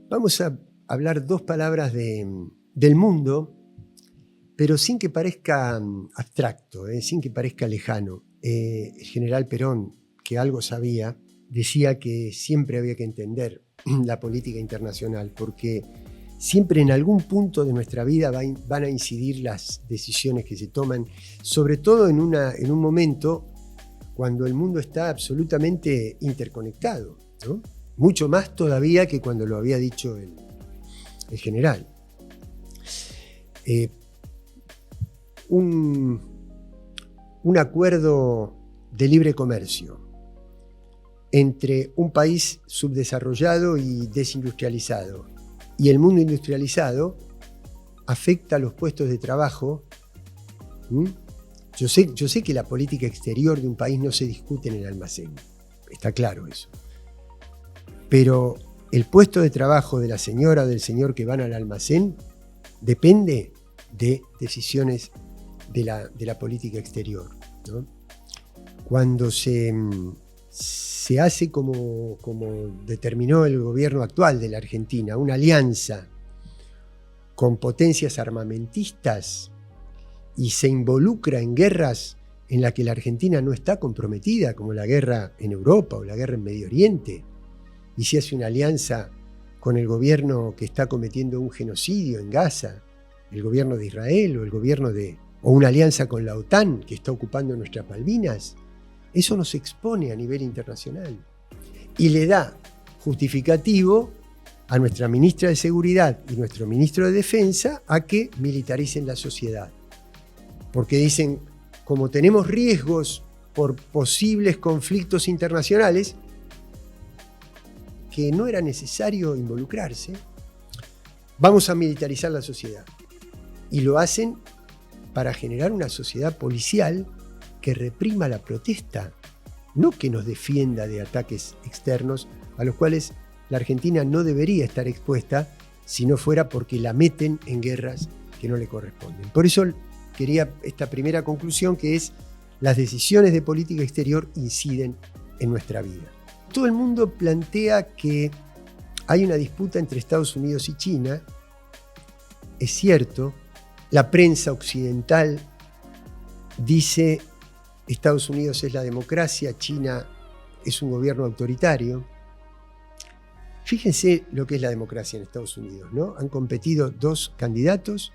Vamos a hablar dos palabras del mundo, pero sin que parezca abstracto, sin que parezca lejano. El general Perón, que algo sabía, decía que siempre había que entender la política internacional, porque siempre en algún punto de nuestra vida van a incidir las decisiones que se toman, sobre todo en un momento cuando el mundo está absolutamente interconectado, ¿no? Mucho más todavía que cuando lo había dicho el general. Un acuerdo de libre comercio entre un país subdesarrollado y desindustrializado y el mundo industrializado afecta a los puestos de trabajo. Yo sé que la política exterior de un país no se discute en el almacén, está claro eso. Pero el puesto de trabajo de la señora o del señor que van al almacén depende de decisiones de la política exterior, ¿no? Cuando se hace como determinó el gobierno actual de la Argentina, una alianza con potencias armamentistas y se involucra en guerras en las que la Argentina no está comprometida, como la guerra en Europa o la guerra en Medio Oriente, y se hace una alianza con el gobierno que está cometiendo un genocidio en Gaza, el gobierno de Israel o una alianza con la OTAN que está ocupando nuestras Malvinas, eso nos expone a nivel internacional y le da justificativo a nuestra ministra de Seguridad y nuestro ministro de Defensa a que militaricen la sociedad. Porque dicen, como tenemos riesgos por posibles conflictos internacionales, que no era necesario involucrarse, vamos a militarizar la sociedad. Y lo hacen para generar una sociedad policial que reprima la protesta, no que nos defienda de ataques externos a los cuales la Argentina no debería estar expuesta si no fuera porque la meten en guerras que no le corresponden. Por eso quería esta primera conclusión, que es: las decisiones de política exterior inciden en nuestra vida. Todo el mundo plantea que hay una disputa entre Estados Unidos y China. Es cierto, la prensa occidental dice Estados Unidos es la democracia, China es un gobierno autoritario. Fíjense lo que es la democracia en Estados Unidos, ¿no? Han competido dos candidatos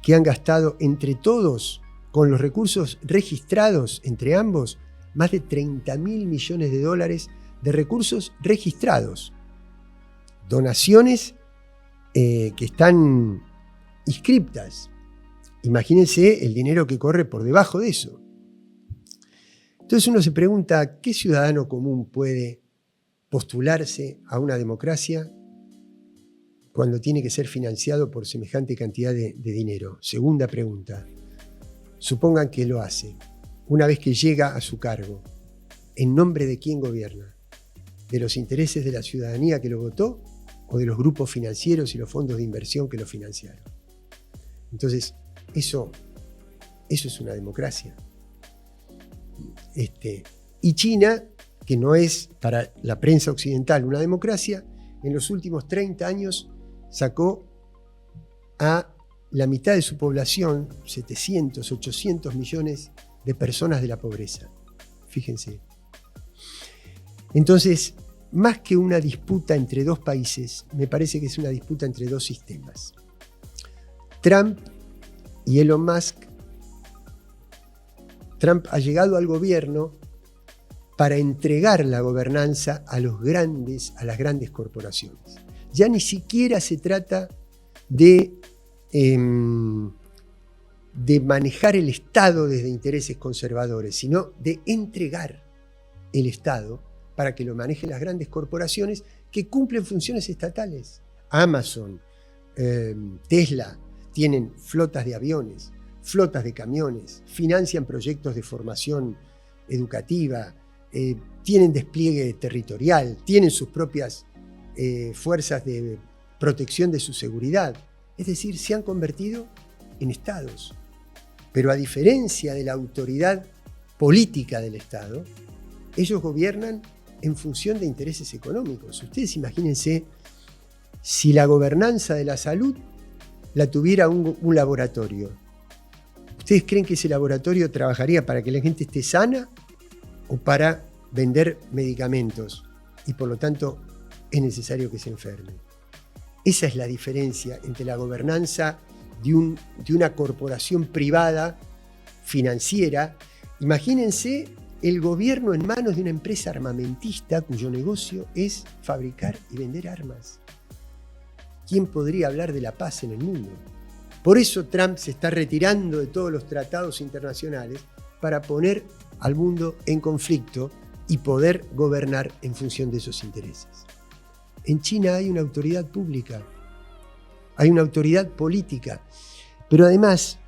que han gastado entre todos, con los recursos registrados entre ambos, más de 30.000 millones de dólares de recursos registrados. Donaciones que están inscriptas. Imagínense el dinero que corre por debajo de eso. Entonces uno se pregunta, ¿qué ciudadano común puede postularse a una democracia cuando tiene que ser financiado por semejante cantidad de dinero? Segunda pregunta. Supongan que lo hace. Una vez que llega a su cargo, ¿en nombre de quién gobierna? ¿De los intereses de la ciudadanía que lo votó o de los grupos financieros y los fondos de inversión que lo financiaron? Entonces, eso es una democracia. Y China, que no es para la prensa occidental una democracia, en los últimos 30 años sacó a la mitad de su población, 700, 800 millones de personas de la pobreza. Fíjense. Entonces, más que una disputa entre dos países, me parece que es una disputa entre dos sistemas. Trump y Elon Musk. Trump ha llegado al gobierno para entregar la gobernanza a las grandes corporaciones. Ya ni siquiera se trata de manejar el Estado desde intereses conservadores, sino de entregar el Estado para que lo manejen las grandes corporaciones que cumplen funciones estatales. Amazon, Tesla, tienen flotas de aviones, flotas de camiones, financian proyectos de formación educativa, tienen despliegue territorial, tienen sus propias fuerzas de protección de su seguridad. Es decir, se han convertido en estados. Pero a diferencia de la autoridad política del Estado, ellos gobiernan en función de intereses económicos. Ustedes imagínense si la gobernanza de la salud la tuviera un laboratorio. ¿Ustedes creen que ese laboratorio trabajaría para que la gente esté sana o para vender medicamentos? Y por lo tanto es necesario que se enfermen. Esa es la diferencia entre la gobernanza de una corporación privada financiera. Imagínense el gobierno en manos de una empresa armamentista cuyo negocio es fabricar y vender armas. ¿Quién podría hablar de la paz en el mundo? Por eso Trump se está retirando de todos los tratados internacionales para poner al mundo en conflicto y poder gobernar en función de esos intereses. En China hay una autoridad pública, hay una autoridad política, pero además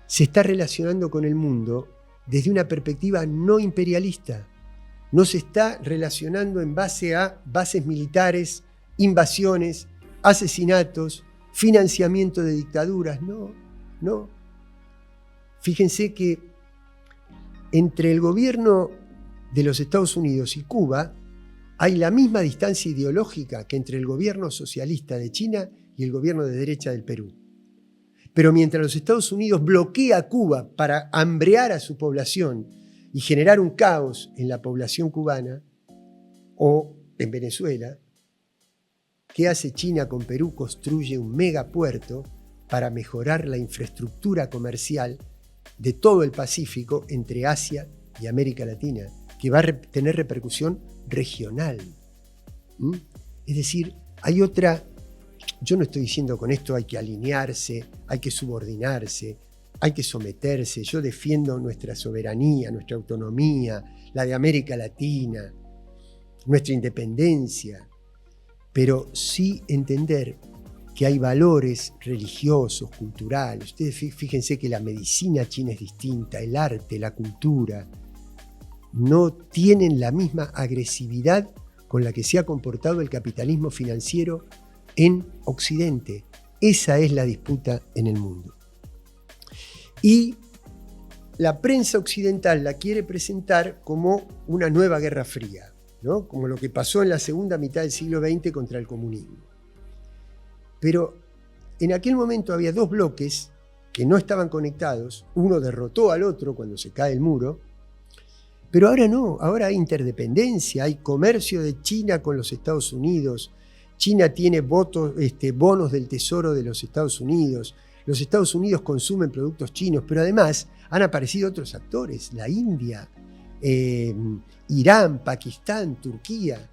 se está relacionando con el mundo desde una perspectiva no imperialista. No se está relacionando en base a bases militares, invasiones, asesinatos, financiamiento de dictaduras. No. Fíjense que entre el gobierno de los Estados Unidos y Cuba hay la misma distancia ideológica que entre el gobierno socialista de China y el gobierno de derecha del Perú. Pero mientras los Estados Unidos bloquea a Cuba para hambrear a su población y generar un caos en la población cubana o en Venezuela, ¿qué hace China con Perú? Construye un megapuerto para mejorar la infraestructura comercial de todo el Pacífico entre Asia y América Latina, que va a tener repercusión regional. Es decir, hay otra... Yo no estoy diciendo con esto hay que alinearse, hay que subordinarse, hay que someterse. Yo defiendo nuestra soberanía, nuestra autonomía, la de América Latina, nuestra independencia, pero sí entender que hay valores religiosos, culturales. Ustedes fíjense que la medicina china es distinta, el arte, la cultura, no tienen la misma agresividad con la que se ha comportado el capitalismo financiero en Occidente. Esa es la disputa en el mundo. Y la prensa occidental la quiere presentar como una nueva Guerra Fría, ¿no? Como lo que pasó en la segunda mitad del siglo XX contra el comunismo. Pero en aquel momento había dos bloques que no estaban conectados. Uno derrotó al otro cuando se cae el muro. Pero ahora no, ahora hay interdependencia, hay comercio de China con los Estados Unidos. China tiene bonos del Tesoro de los Estados Unidos consumen productos chinos, pero además han aparecido otros actores, la India, Irán, Pakistán, Turquía,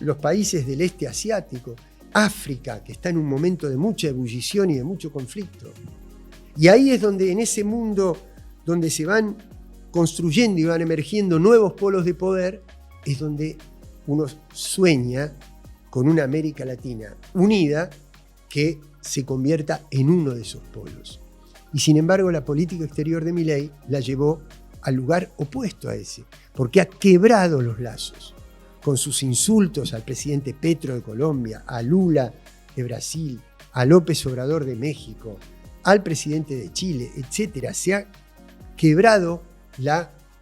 los países del este asiático, África, que está en un momento de mucha ebullición y de mucho conflicto. Y ahí es donde, en ese mundo donde se van construyendo y van emergiendo nuevos polos de poder, es donde uno sueña con una América Latina unida que se convierta en uno de esos polos. Y sin embargo, la política exterior de Milei la llevó al lugar opuesto a ese, porque ha quebrado los lazos con sus insultos al presidente Petro de Colombia, a Lula de Brasil, a López Obrador de México, al presidente de Chile, etc. Se ha quebrado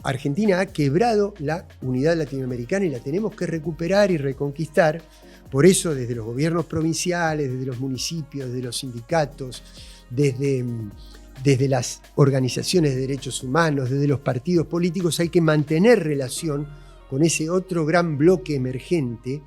Argentina ha quebrado la unidad latinoamericana y la tenemos que recuperar y reconquistar. Por eso, desde los gobiernos provinciales, desde los municipios, desde los sindicatos, desde las organizaciones de derechos humanos, desde los partidos políticos, hay que mantener relación con ese otro gran bloque emergente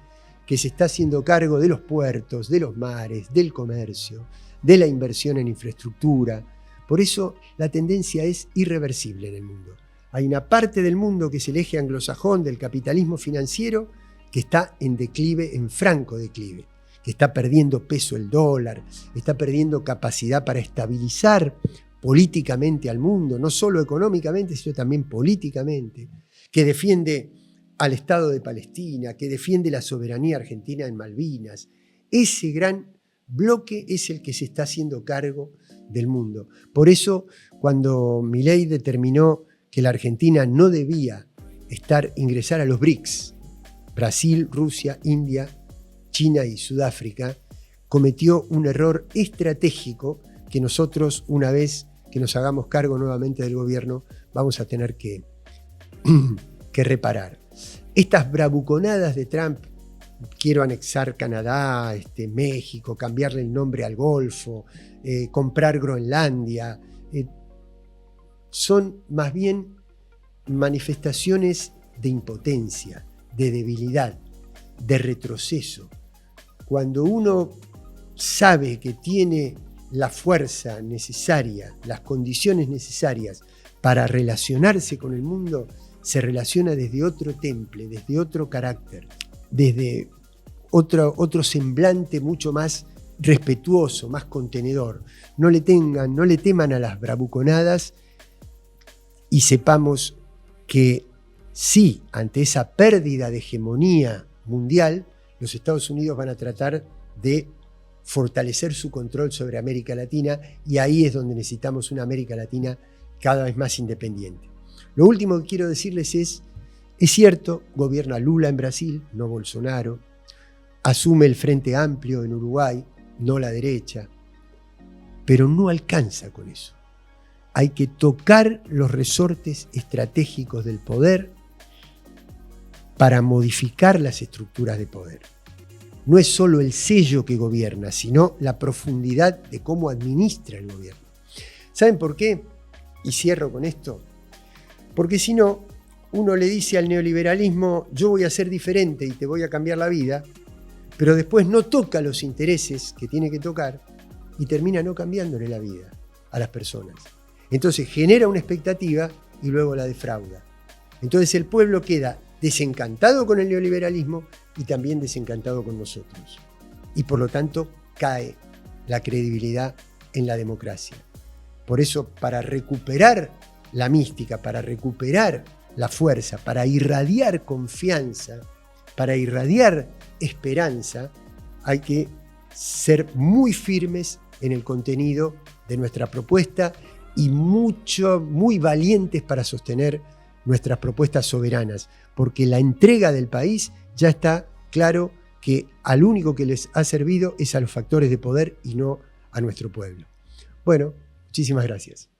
que se está haciendo cargo de los puertos, de los mares, del comercio, de la inversión en infraestructura. Por eso la tendencia es irreversible en el mundo. Hay una parte del mundo que es el eje anglosajón del capitalismo financiero que está en declive, en franco declive, que está perdiendo peso el dólar, está perdiendo capacidad para estabilizar políticamente al mundo, no solo económicamente, sino también políticamente, que defiende al Estado de Palestina, que defiende la soberanía argentina en Malvinas. Ese gran bloque es el que se está haciendo cargo del mundo. Por eso, cuando Milei determinó que la Argentina no debía ingresar a los BRICS, Brasil, Rusia, India, China y Sudáfrica, cometió un error estratégico que nosotros, una vez que nos hagamos cargo nuevamente del gobierno, vamos a tener que reparar. Estas bravuconadas de Trump quiero anexar Canadá, México, cambiarle el nombre al Golfo, comprar Groenlandia. Son más bien manifestaciones de impotencia, de debilidad, de retroceso. Cuando uno sabe que tiene la fuerza necesaria, las condiciones necesarias para relacionarse con el mundo, se relaciona desde otro temple, desde otro carácter, desde otro semblante mucho más respetuoso, más contenedor. No le teman a las bravuconadas y sepamos que sí, ante esa pérdida de hegemonía mundial, los Estados Unidos van a tratar de fortalecer su control sobre América Latina, y ahí es donde necesitamos una América Latina cada vez más independiente. Lo último que quiero decirles es cierto, gobierna Lula en Brasil, no Bolsonaro, asume el Frente Amplio en Uruguay, no la derecha, pero no alcanza con eso. Hay que tocar los resortes estratégicos del poder para modificar las estructuras de poder. No es solo el sello que gobierna, sino la profundidad de cómo administra el gobierno. ¿Saben por qué? Y cierro con esto. Porque si no, uno le dice al neoliberalismo, yo voy a ser diferente y te voy a cambiar la vida, pero después no toca los intereses que tiene que tocar y termina no cambiándole la vida a las personas. Entonces genera una expectativa y luego la defrauda. Entonces el pueblo queda desencantado con el neoliberalismo y también desencantado con nosotros. Y por lo tanto cae la credibilidad en la democracia. Por eso, para recuperar la mística, para recuperar la fuerza, para irradiar confianza, para irradiar esperanza, hay que ser muy firmes en el contenido de nuestra propuesta y muy valientes para sostener nuestras propuestas soberanas, porque la entrega del país ya está claro que al único que les ha servido es a los factores de poder y no a nuestro pueblo. Bueno, muchísimas gracias.